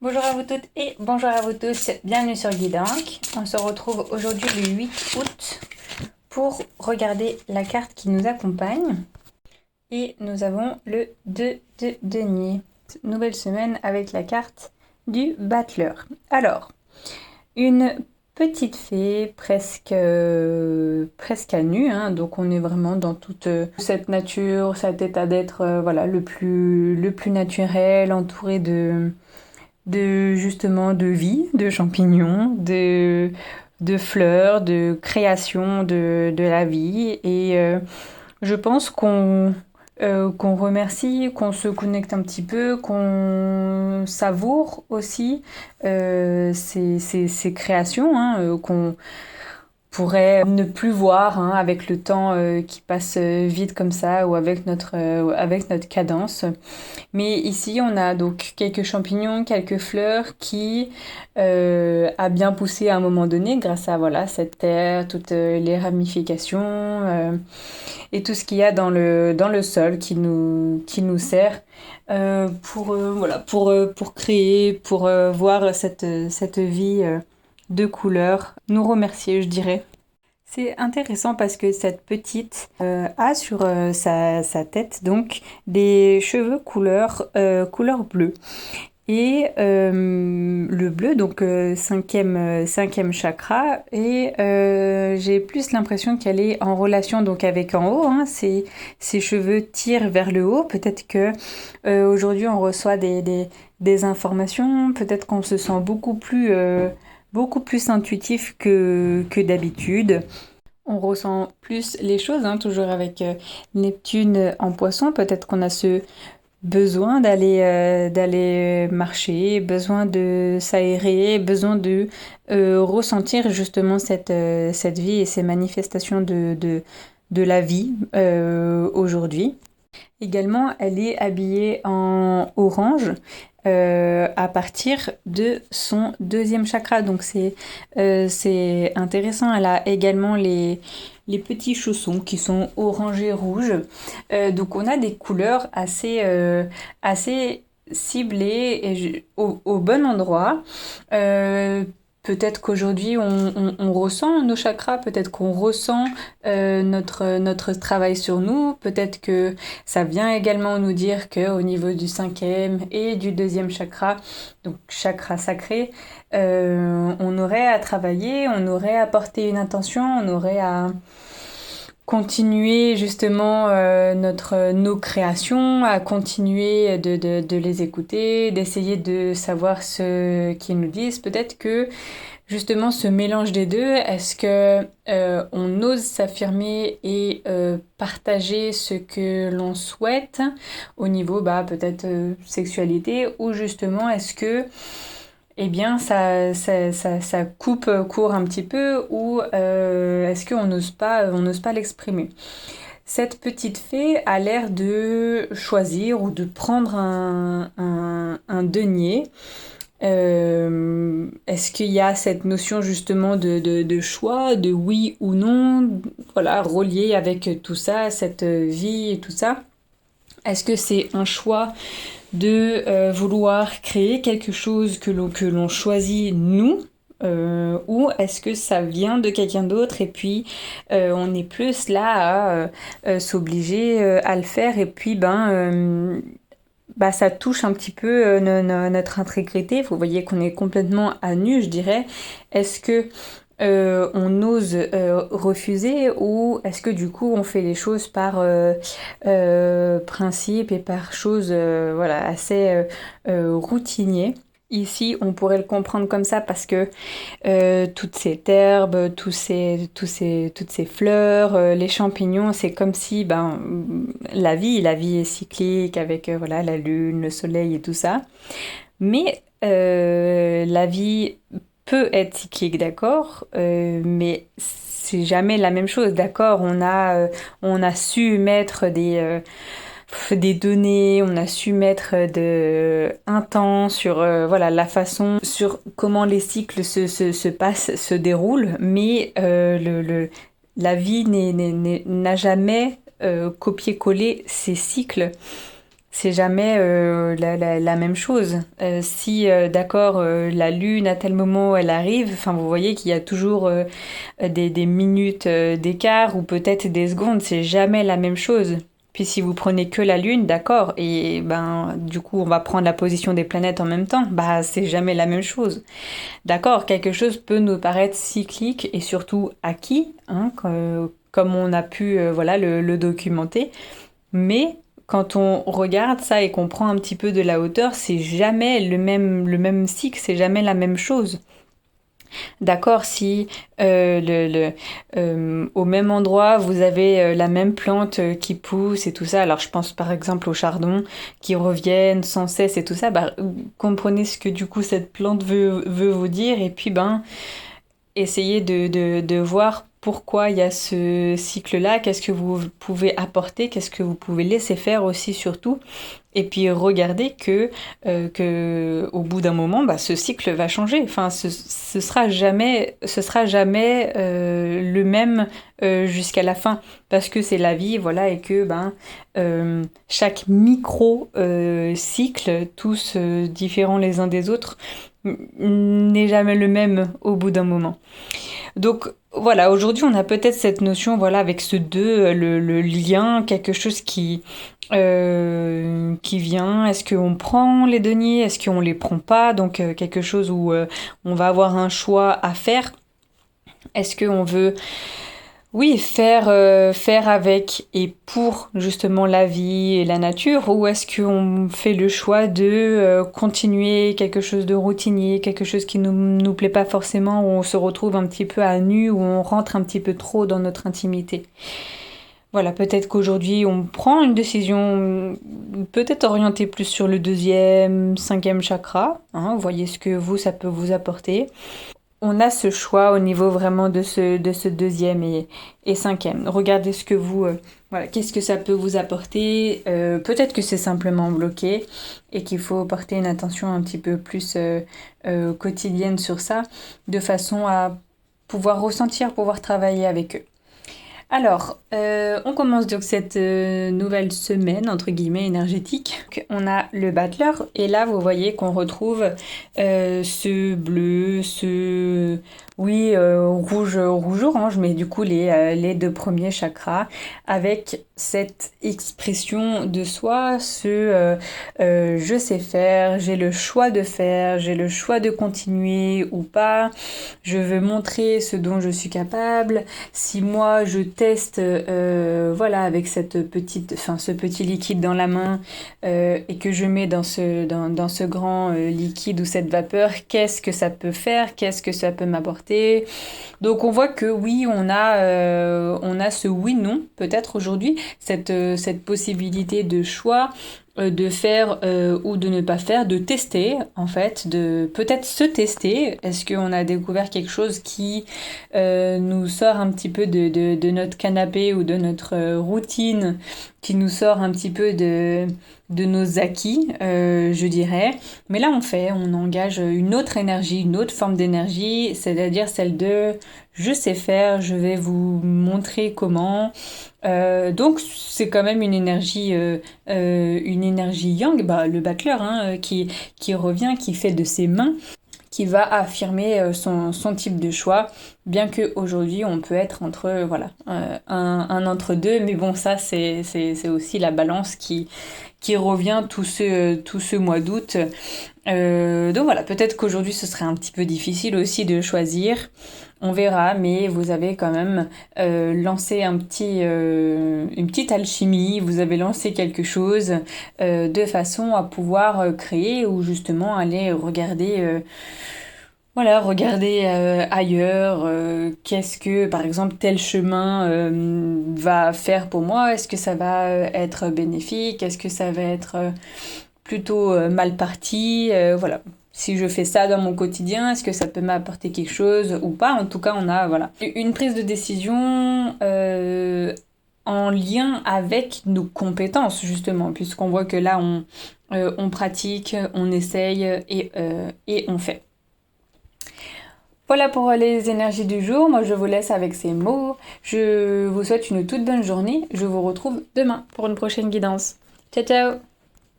Bonjour à vous toutes et bonjour à vous tous, bienvenue sur Guidank. On se retrouve aujourd'hui le 8 août pour regarder la carte qui nous accompagne. Et nous avons le 2 de denier. Nouvelle semaine avec la carte du battleur. Alors, une petite fée presque à nu, hein, donc on est vraiment dans toute cette nature, cet état d'être voilà, le plus naturel, entouré de justement de vie, de champignons, de fleurs, de création de la vie. Et je pense qu'on remercie, qu'on se connecte un petit peu, qu'on savoure aussi ces créations, hein, qu'on pourrait ne plus voir, hein, avec le temps qui passe vite comme ça ou avec notre cadence. Mais ici, on a donc quelques champignons, quelques fleurs qui a bien poussé à un moment donné grâce à voilà, cette terre, toutes les ramifications et tout ce qu'il y a dans le sol qui nous sert voilà, pour créer, pour voir cette vie de couleurs, nous remercier, je dirais. C'est intéressant parce que cette petite a sur sa tête donc des cheveux couleur bleue. Et le bleu, donc cinquième chakra, et j'ai plus l'impression qu'elle est en relation donc avec en haut, hein, ses cheveux tirent vers le haut. Peut-être que aujourd'hui on reçoit des informations, peut-être qu'on se sent beaucoup plus intuitif que d'habitude. On ressent plus les choses, hein, toujours avec Neptune en poisson. Peut-être qu'on a ce besoin d'aller marcher, besoin de s'aérer, besoin de ressentir justement cette vie et ces manifestations de la vie aujourd'hui. Également, elle est habillée en orange à partir de son deuxième chakra. Donc c'est intéressant. Elle a également les petits chaussons qui sont orange et rouge. Donc on a des couleurs assez ciblées et au bon endroit. Peut-être qu'aujourd'hui on ressent nos chakras, peut-être qu'on ressent notre travail sur nous, peut-être que ça vient également nous dire qu'au niveau du cinquième et du deuxième chakra, donc chakra sacré, on aurait à travailler, on aurait à porter une intention, on aurait à continuer justement nos créations, à continuer de les écouter, d'essayer de savoir ce qu'ils nous disent. Peut-être que justement ce mélange des deux, est-ce que on ose s'affirmer et partager ce que l'on souhaite au niveau peut-être sexualité, ou justement est-ce que eh bien, ça coupe court un petit peu, ou est-ce qu'on n'ose pas l'exprimer? Cette petite fée a l'air de choisir ou de prendre un denier. Est-ce qu'il y a cette notion justement de choix, de oui ou non, voilà, relié avec tout ça, cette vie et tout ça? Est-ce que c'est un choix de vouloir créer quelque chose que l'on choisit nous, ou est-ce que ça vient de quelqu'un d'autre et puis on est plus là à s'obliger à le faire, et puis ça touche un petit peu notre intégrité. Vous voyez qu'on est complètement à nu, je dirais. Est-ce que on ose refuser, ou est-ce que du coup on fait les choses par principe et par choses voilà, assez routinier? Ici, on pourrait le comprendre comme ça parce que toutes ces herbes, toutes ces fleurs, les champignons, c'est comme si la vie est cyclique avec voilà, la lune, le soleil et tout ça. Mais la vie peut être cyclique, d'accord, mais c'est jamais la même chose, d'accord. On a su mettre des données, on a su mettre un temps sur voilà, la façon, sur comment les cycles se passent, se déroulent, mais la vie n'a jamais copié-collé ces cycles C'est jamais la même chose. Si, d'accord, la lune à tel moment elle arrive, enfin vous voyez qu'il y a toujours des minutes d'écart ou peut-être des secondes, c'est jamais la même chose. Puis si vous prenez que la lune, d'accord, et ben du coup on va prendre la position des planètes en même temps, bah c'est jamais la même chose. D'accord, quelque chose peut nous paraître cyclique et surtout acquis, hein, comme on a pu voilà le documenter. Mais quand on regarde ça et qu'on prend un petit peu de la hauteur, c'est jamais le même cycle, c'est jamais la même chose. D'accord, si au même endroit vous avez la même plante qui pousse et tout ça, alors je pense par exemple aux chardons qui reviennent sans cesse et tout ça, bah, comprenez ce que du coup cette plante veut vous dire et puis ben essayez de voir pourquoi il y a ce cycle-là, qu'est-ce que vous pouvez apporter, qu'est-ce que vous pouvez laisser faire aussi surtout. Et puis regardez que au bout d'un moment, bah, ce cycle va changer. Enfin, ce sera jamais le même jusqu'à la fin, parce que c'est la vie, voilà, et que ben chaque micro cycle, tous différents les uns des autres, n'est jamais le même au bout d'un moment. Donc voilà, aujourd'hui on a peut-être cette notion, voilà, avec ce deux, le lien, quelque chose qui vient. Est-ce qu'on prend les deniers? Est-ce qu'on les prend pas? Donc quelque chose où on va avoir un choix à faire. Est-ce qu'on veut oui, faire avec et pour justement la vie et la nature, ou est-ce qu'on fait le choix de continuer quelque chose de routinier, quelque chose qui nous plaît pas forcément, où on se retrouve un petit peu à nu, où on rentre un petit peu trop dans notre intimité. Voilà, peut-être qu'aujourd'hui on prend une décision peut-être orientée plus sur le deuxième, cinquième chakra, hein, voyez ce que ça peut vous apporter. On a ce choix au niveau vraiment de ce deuxième et cinquième. Regardez ce que voilà, qu'est-ce que ça peut vous apporter. Peut-être que c'est simplement bloqué et qu'il faut porter une attention un petit peu plus quotidienne sur ça, de façon à pouvoir ressentir, pouvoir travailler avec eux. Alors, on commence donc cette nouvelle semaine, entre guillemets, énergétique. Donc, on a le battleur, et là, vous voyez qu'on retrouve ce bleu, oui, rouge-orange, mais du coup, les deux premiers chakras, avec cette expression de soi, je sais faire, j'ai le choix de faire, j'ai le choix de continuer ou pas, je veux montrer ce dont je suis capable. Si moi je teste voilà avec ce petit liquide dans la main et que je mets dans ce grand liquide ou cette vapeur, qu'est-ce que ça peut faire, qu'est-ce que ça peut m'apporter. Donc on voit que oui, on a ce oui-non peut-être aujourd'hui, cette possibilité de choix de faire ou de ne pas faire, de tester en fait, de peut-être se tester. Est-ce qu'on a découvert quelque chose qui nous sort un petit peu de notre canapé ou de notre routine, qui nous sort un petit peu de nos acquis, je dirais. Mais là, on engage une autre énergie, une autre forme d'énergie, c'est-à-dire celle de je sais faire, je vais vous montrer comment. Donc c'est quand même une énergie yang, bah, le battleur hein, qui revient, qui fait de ses mains, qui va affirmer son type de choix, bien qu'aujourd'hui on peut être entre voilà un entre deux, mais bon ça c'est aussi la balance qui revient tout ce mois d'août. Donc voilà, peut-être qu'aujourd'hui ce serait un petit peu difficile aussi de choisir. On verra, mais vous avez quand même lancé une petite alchimie, vous avez lancé quelque chose de façon à pouvoir créer ou justement aller regarder, voilà, regarder ailleurs, qu'est-ce que par exemple tel chemin va faire pour moi, est-ce que ça va être bénéfique, est-ce que ça va être plutôt mal parti, voilà. Si je fais ça dans mon quotidien, est-ce que ça peut m'apporter quelque chose ou pas? En tout cas, on a voilà une prise de décision en lien avec nos compétences justement, puisqu'on voit que là on pratique, on essaye et on fait. Voilà pour les énergies du jour. Moi, je vous laisse avec ces mots. Je vous souhaite une toute bonne journée. Je vous retrouve demain pour une prochaine guidance. Ciao, ciao!